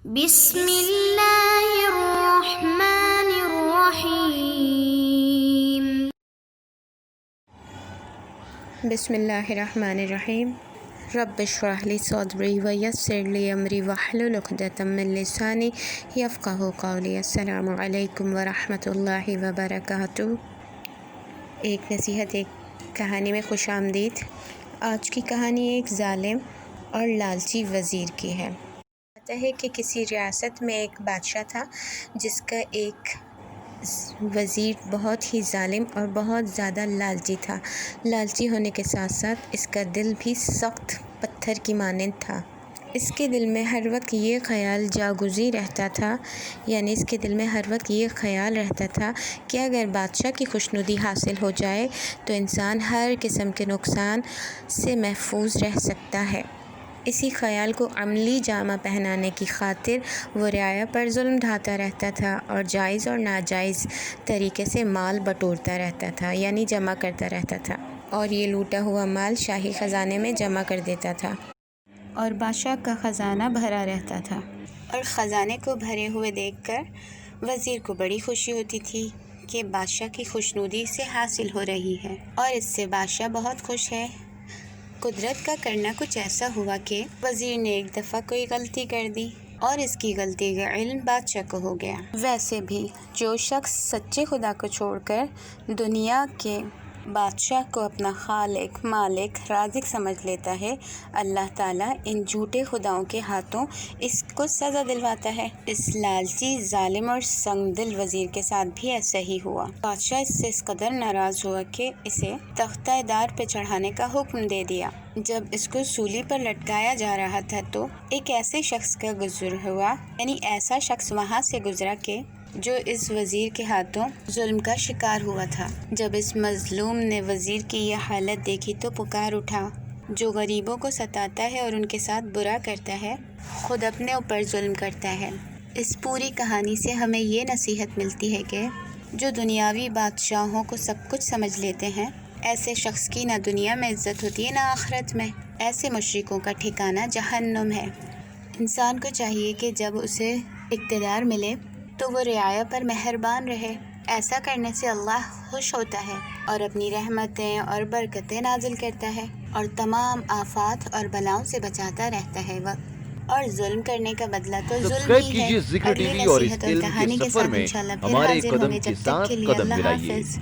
بسم اللہ الرحمن الرحیم۔ بسم اللہ الرحمن الرحیم۔ رب اشرح لی صدری ویسر لی امری واحلل عقدۃ من لسانی یفقہوا قولی۔ السلام علیکم ورحمۃ اللہ وبرکاتہ۔ ایک نصیحت ایک کہانی میں خوش آمدید۔ آج کی کہانی ایک ظالم اور لالچی وزیر کی ہے۔ کہتا ہے کہ کسی ریاست میں ایک بادشاہ تھا جس کا ایک وزیر بہت ہی ظالم اور بہت زیادہ لالچی تھا۔ لالچی ہونے کے ساتھ ساتھ اس کا دل بھی سخت پتھر کی مانند تھا۔ اس کے دل میں ہر وقت یہ خیال جاگزی رہتا تھا، اس کے دل میں ہر وقت یہ خیال رہتا تھا کہ اگر بادشاہ کی خوشنودی حاصل ہو جائے تو انسان ہر قسم کے نقصان سے محفوظ رہ سکتا ہے۔ اسی خیال کو عملی جامہ پہنانے کی خاطر وہ رعایا پر ظلم ڈھاتا رہتا تھا اور جائز اور ناجائز طریقے سے مال بٹورتا رہتا تھا، جمع کرتا رہتا تھا، اور یہ لوٹا ہوا مال شاہی خزانے میں جمع کر دیتا تھا اور بادشاہ کا خزانہ بھرا رہتا تھا۔ اور خزانے کو بھرے ہوئے دیکھ کر وزیر کو بڑی خوشی ہوتی تھی کہ بادشاہ کی خوشنودی سے حاصل ہو رہی ہے اور اس سے بادشاہ بہت خوش ہے۔ قدرت کا کرنا کچھ ایسا ہوا کہ وزیر نے ایک دفعہ کوئی غلطی کر دی اور اس کی غلطی کا علم بادشاہ کو ہو گیا۔ ویسے بھی جو شخص سچے خدا کو چھوڑ کر دنیا کے بادشاہ کو اپنا خالق، مالک، رازق سمجھ لیتا ہے، اللہ تعالیٰ ان جھوٹے خداؤں کے ہاتھوں اس کو سزا دلواتا ہے۔ اس لالچی، ظالم اور سنگ دل وزیر کے ساتھ بھی ایسا ہی ہوا۔ بادشاہ اس سے اس قدر ناراض ہوا کہ اسے تختہ دار پہ چڑھانے کا حکم دے دیا۔ جب اس کو سولی پر لٹکایا جا رہا تھا تو ایک ایسے شخص کا گزر ہوا، ایسا شخص وہاں سے گزرا کہ جو اس وزیر کے ہاتھوں ظلم کا شکار ہوا تھا۔ جب اس مظلوم نے وزیر کی یہ حالت دیکھی تو پکار اٹھا، جو غریبوں کو ستاتا ہے اور ان کے ساتھ برا کرتا ہے، خود اپنے اوپر ظلم کرتا ہے۔ اس پوری کہانی سے ہمیں یہ نصیحت ملتی ہے کہ جو دنیاوی بادشاہوں کو سب کچھ سمجھ لیتے ہیں، ایسے شخص کی نہ دنیا میں عزت ہوتی ہے نہ آخرت میں۔ ایسے مشرکوں کا ٹھکانہ جہنم ہے۔ انسان کو چاہیے کہ جب اسے اقتدار ملے تو وہ رعایا پر مہربان رہے۔ ایسا کرنے سے اللہ خوش ہوتا ہے اور اپنی رحمتیں اور برکتیں نازل کرتا ہے اور تمام آفات اور بلاؤں سے بچاتا رہتا ہے، اور ظلم کرنے کا بدلہ تو ظلم سبسکرائب ہی ہے۔ کیجیے ذکر اگلی ٹی وی اور اس نصیحت اور علم کے کہانی کے سفر ساتھ میں انشاءاللہ پھر ہمارے حاضر قدم ہوں گے۔ کے جب تک ساتھ کے لیے قدم اللہ ملائیے۔ حافظ۔